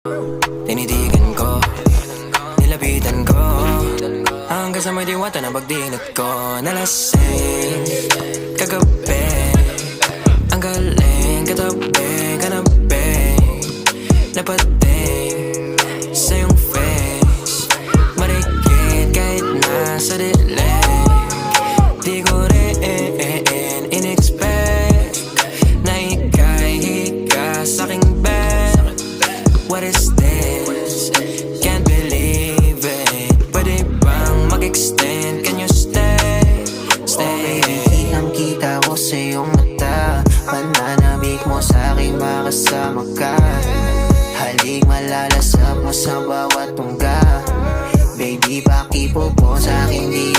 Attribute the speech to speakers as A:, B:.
A: Tinitigan ko, nilapitan ko, hanggang sa may diwata na pagdinat ko. Nalasing kagabi, ang galing katabi, kanabi, napating sa iyong face, marikit kahit nasa dilim. Di ko rin in-expect na ika'y higa sa'king bed. What is this? Can't believe it. Pwede bang mag-extend? Can you stay? Stay.
B: Kitang-kita ko sa iyong mata, pananamig mo sa'king makasama ka. Halik malalasap mo sa bawat tungga. Baby, pakipo po sa'king di